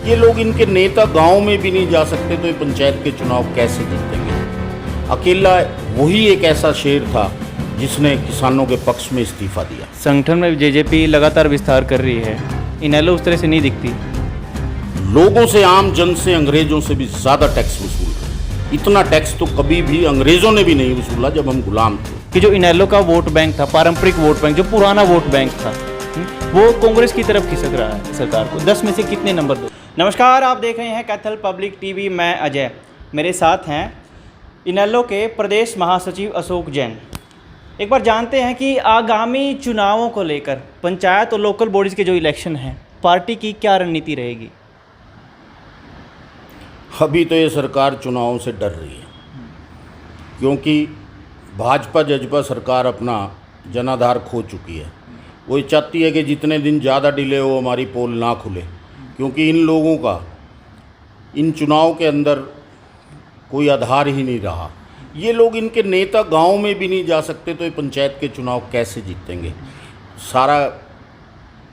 ये लोग, इनके नेता गांव में भी नहीं जा सकते तो ये पंचायत के चुनाव कैसे जीतेंगे। अकेला वही एक ऐसा शेर था जिसने किसानों के पक्ष में इस्तीफा दिया। संगठन में जेजेपी लगातार विस्तार कर रही है, इनेलो उस तरह से नहीं दिखती। लोगों से, आम जन से, अंग्रेजों से भी ज़्यादा टैक्स वसूल रहे हैं। इतना टैक्स तो कभी भी अंग्रेजों ने भी नहीं वसूला जब हम गुलाम थे। कि जो इनेलो का वोट बैंक था, पारंपरिक वोट बैंक, जो पुराना वोट बैंक था, वो कांग्रेस की तरफ खिसक रहा है सरकार को। 10 में से कितने नंबर दो? नमस्कार, आप देख रहे हैं कैथल पब्लिक टीवी। मैं अजय, मेरे साथ हैं इनेलो के प्रदेश महासचिव अशोक जैन। एक बार जानते हैं कि आगामी चुनावों को लेकर पंचायत और लोकल बॉडीज़ के जो इलेक्शन हैं, पार्टी की क्या रणनीति रहेगी? अभी तो ये सरकार चुनावों से डर रही है, क्योंकि भाजपा जजपा सरकार अपना जनाधार खो चुकी है। वो ये चाहती है कि जितने दिन ज़्यादा डिले हो हमारी पोल ना खुले, क्योंकि इन लोगों का इन चुनाव के अंदर कोई आधार ही नहीं रहा। ये लोग, इनके नेता गांव में भी नहीं जा सकते तो ये पंचायत के चुनाव कैसे जीतेंगे। सारा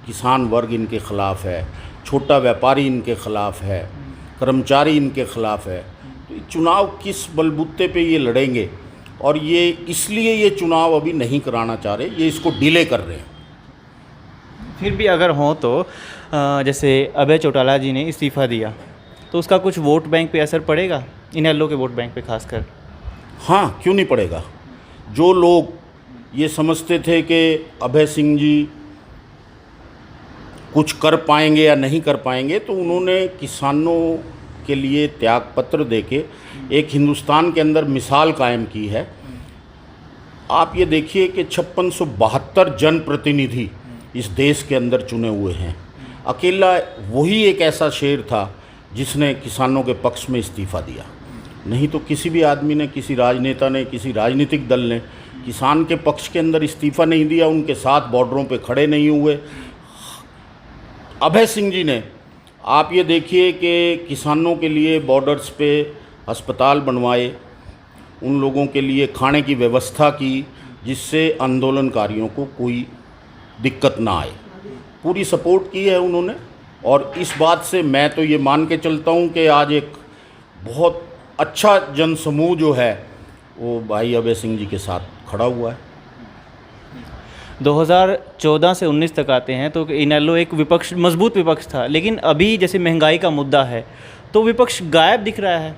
किसान वर्ग इनके ख़िलाफ़ है, छोटा व्यापारी इनके ख़िलाफ़ है, कर्मचारी इनके ख़िलाफ़ है। तो ये चुनाव किस बलबूते पे ये लड़ेंगे, और ये इसलिए ये चुनाव अभी नहीं कराना चाह रहे, ये इसको डिले कर रहे हैं। फिर भी अगर हों तो जैसे अभय चौटाला जी ने इस्तीफ़ा दिया तो उसका कुछ वोट बैंक पे असर पड़ेगा, इनेलो के वोट बैंक पे खासकर? हाँ, क्यों नहीं पड़ेगा। जो लोग ये समझते थे कि अभय सिंह जी कुछ कर पाएंगे या नहीं कर पाएंगे, तो उन्होंने किसानों के लिए त्यागपत्र देके एक हिंदुस्तान के अंदर मिसाल कायम की है। आप ये देखिए कि 5672 जनप्रतिनिधि इस देश के अंदर चुने हुए हैं। अकेला वही एक ऐसा शेर था जिसने किसानों के पक्ष में इस्तीफा दिया। नहीं तो किसी भी आदमी ने, किसी राजनेता ने, किसी राजनीतिक दल ने किसान के पक्ष के अंदर इस्तीफा नहीं दिया, उनके साथ बॉर्डरों पे खड़े नहीं हुए। अभय सिंह जी ने, आप ये देखिए कि किसानों के लिए बॉर्डर्स पे अस्पताल बनवाए, उन लोगों के लिए खाने की व्यवस्था की, जिससे आंदोलनकारियों को कोई दिक्कत ना आए। पूरी सपोर्ट की है उन्होंने, और इस बात से मैं तो ये मान के चलता हूँ कि आज एक बहुत अच्छा जनसमूह जो है वो भाई अभय सिंह जी के साथ खड़ा हुआ है। 2014 से 19 तक आते हैं तो इनेलो एक विपक्ष, मजबूत विपक्ष था, लेकिन अभी जैसे महंगाई का मुद्दा है तो विपक्ष गायब दिख रहा है।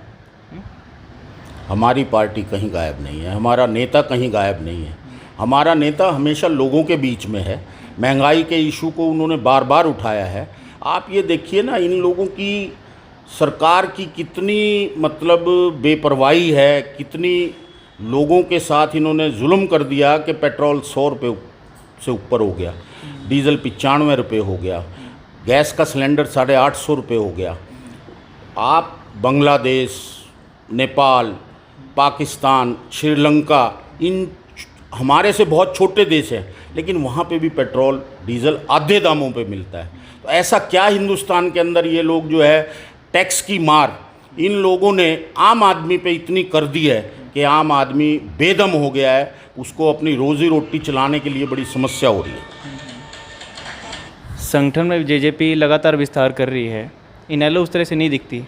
हमारी पार्टी कहीं गायब नहीं है, हमारा नेता कहीं गायब नहीं है। हमारा नेता हमेशा लोगों के बीच में है। महंगाई के इशू को उन्होंने बार बार उठाया है। आप ये देखिए ना, इन लोगों की, सरकार की कितनी मतलब बेपरवाही है, कितनी लोगों के साथ इन्होंने जुल्म कर दिया कि पेट्रोल 100 रुपये से ऊपर हो गया, डीजल 95 रुपये हो गया, गैस का सिलेंडर 850 रुपये हो गया। आप बांग्लादेश, नेपाल, पाकिस्तान, श्रीलंका, इन हमारे से बहुत छोटे देश हैं, लेकिन वहाँ पे भी पेट्रोल डीजल आधे दामों पे मिलता है। तो ऐसा क्या हिंदुस्तान के अंदर ये लोग जो है, टैक्स की मार इन लोगों ने आम आदमी पे इतनी कर दी है कि आम आदमी बेदम हो गया है। उसको अपनी रोज़ी रोटी चलाने के लिए बड़ी समस्या हो रही है। संगठन में जेजेपी लगातार विस्तार कर रही है, इनेलो उस तरह से नहीं दिखती।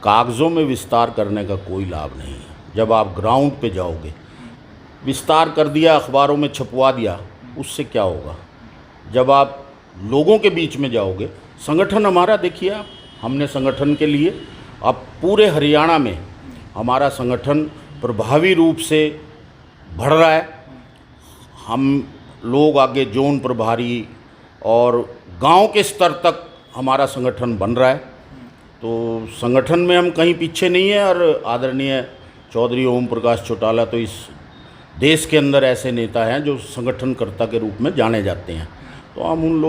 कागज़ों में विस्तार करने का कोई लाभ नहीं है। जब आप ग्राउंड पे जाओगे, विस्तार कर दिया, अखबारों में छपवा दिया, उससे क्या होगा। जब आप लोगों के बीच में जाओगे, संगठन हमारा देखिए आप, हमने संगठन के लिए अब पूरे हरियाणा में हमारा संगठन प्रभावी रूप से बढ़ रहा है। हम लोग आगे जोन प्रभारी और गांव के स्तर तक हमारा संगठन बन रहा है। तो संगठन में हम कहीं पीछे नहीं है। और आदरणीय चौधरी ओम प्रकाश चौटाला तो इस देश के अंदर ऐसे नेता हैं जो संगठनकर्ता के रूप में जाने जाते हैं। तो हम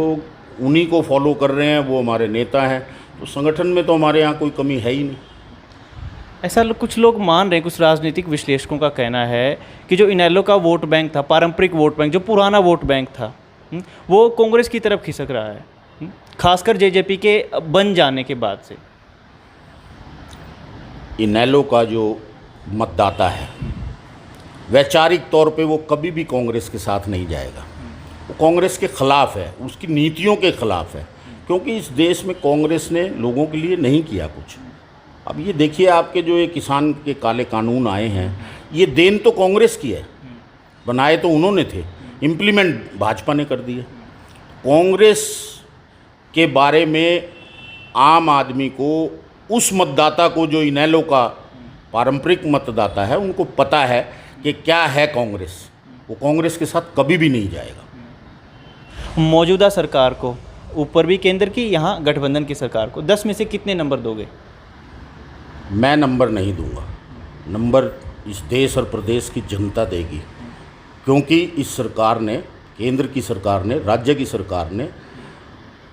उन्हीं को फॉलो कर रहे हैं, वो हमारे नेता हैं। तो संगठन में तो हमारे यहाँ कोई कमी है ही नहीं। ऐसा कुछ लोग मान रहे हैं, कुछ राजनीतिक विश्लेषकों का कहना है कि जो इनेलो का वोट बैंक था, पारंपरिक वोट बैंक, जो पुराना वोट बैंक था, वो कांग्रेस की तरफ खिसक रहा है, खासकर जेजेपी के बन जाने के बाद से। इनेलो का जो मतदाता है, वैचारिक तौर पे वो कभी भी कांग्रेस के साथ नहीं जाएगा। वो कांग्रेस के ख़िलाफ़ है, उसकी नीतियों के ख़िलाफ़ है। क्योंकि इस देश में कांग्रेस ने लोगों के लिए नहीं किया कुछ। अब ये देखिए, आपके जो ये किसान के काले कानून आए हैं, ये देन तो कांग्रेस की है, बनाए तो उन्होंने थे, इम्प्लीमेंट भाजपा ने कर दिए। कांग्रेस के बारे में आम आदमी को, उस मतदाता को जो इनेलो का पारंपरिक मतदाता है, उनको पता है कि क्या है कांग्रेस। वो कांग्रेस के साथ कभी भी नहीं जाएगा। मौजूदा सरकार को, ऊपर भी केंद्र की, यहाँ गठबंधन की सरकार को 10 में से कितने नंबर दोगे? मैं नंबर नहीं दूंगा, नंबर इस देश और प्रदेश की जनता देगी, क्योंकि इस सरकार ने, केंद्र की सरकार ने, राज्य की सरकार ने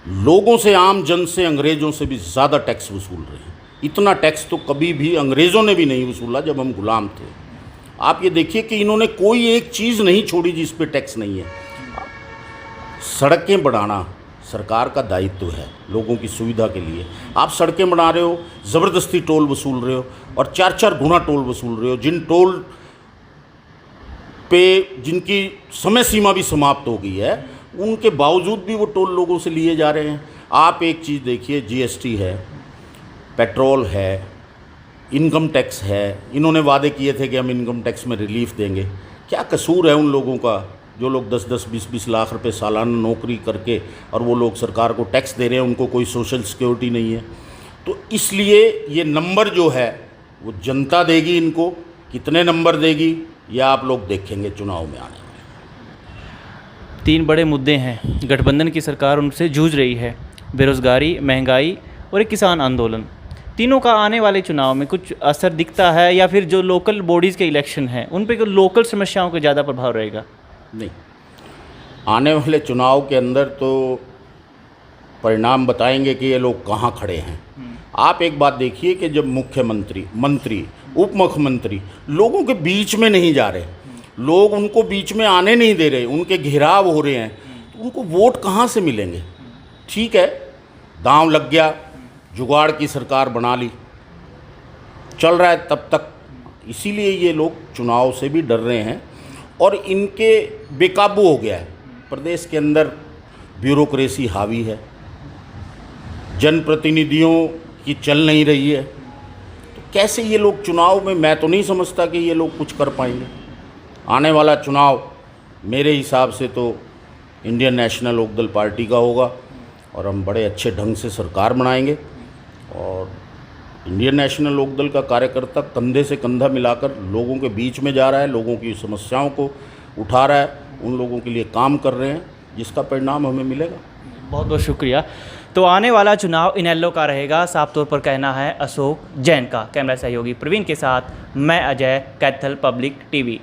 लोगों से, आम जन से, अंग्रेज़ों से भी ज़्यादा टैक्स वसूल रहे हैं। इतना टैक्स तो कभी भी अंग्रेज़ों ने भी नहीं वसूला जब हम गुलाम थे। आप ये देखिए कि इन्होंने कोई एक चीज़ नहीं छोड़ी जिस पे टैक्स नहीं है। सड़कें बनाना सरकार का दायित्व है, लोगों की सुविधा के लिए। आप सड़कें बना रहे हो, ज़बरदस्ती टोल वसूल रहे हो, और 4-4 गुना टोल वसूल रहे हो। जिन टोल पे जिनकी समय सीमा भी समाप्त हो गई है, उनके बावजूद भी वो टोल लोगों से लिए जा रहे हैं। आप एक चीज़ देखिए, जीएसटी है, पेट्रोल है, इनकम टैक्स है। इन्होंने वादे किए थे कि हम इनकम टैक्स में रिलीफ देंगे। क्या कसूर है उन लोगों का जो लोग 10-10, 20-20 लाख रुपए सालाना नौकरी करके, और वो लोग सरकार को टैक्स दे रहे हैं, उनको कोई सोशल सिक्योरिटी नहीं है। तो इसलिए ये नंबर जो है वो जनता देगी इनको। कितने नंबर देगी ये आप लोग देखेंगे चुनाव में आने वाले। 3 बड़े मुद्दे हैं, गठबंधन की सरकार उनसे जूझ रही है, बेरोज़गारी, महंगाई और एक किसान आंदोलन। तीनों का आने वाले चुनाव में कुछ असर दिखता है, या फिर जो लोकल बॉडीज़ के इलेक्शन हैं उन पे लोकल समस्याओं का ज़्यादा प्रभाव रहेगा? नहीं, आने वाले चुनाव के अंदर तो परिणाम बताएंगे कि ये लोग कहाँ खड़े हैं। आप एक बात देखिए कि जब मुख्यमंत्री, मंत्री, उप मुख्यमंत्री लोगों के बीच में नहीं जा रहे, लोग उनको बीच में आने नहीं दे रहे, उनके घेराव हो रहे हैं, तो उनको वोट कहाँ से मिलेंगे? ठीक है, दांव लग गया, जुगाड़ की सरकार बना ली, चल रहा है तब तक। इसीलिए ये लोग चुनाव से भी डर रहे हैं, और इनके बेकाबू हो गया है। प्रदेश के अंदर ब्यूरोक्रेसी हावी है, जनप्रतिनिधियों की चल नहीं रही है, तो कैसे ये लोग चुनाव में, मैं तो नहीं समझता कि ये लोग कुछ कर पाएंगे। आने वाला चुनाव मेरे हिसाब से तो इंडियन नेशनल लोकदल पार्टी का होगा, और हम बड़े अच्छे ढंग से सरकार बनाएंगे। और इंडियन नेशनल लोकदल का कार्यकर्ता कंधे से कंधा मिलाकर लोगों के बीच में जा रहा है, लोगों की समस्याओं को उठा रहा है, उन लोगों के लिए काम कर रहे हैं, जिसका परिणाम हमें मिलेगा। बहुत बहुत शुक्रिया। तो आने वाला चुनाव इनेलो का रहेगा, साफ तौर पर कहना है अशोक जैन का। कैमरा सहयोगी प्रवीण के साथ मैं अजय, कैथल पब्लिक टीवी।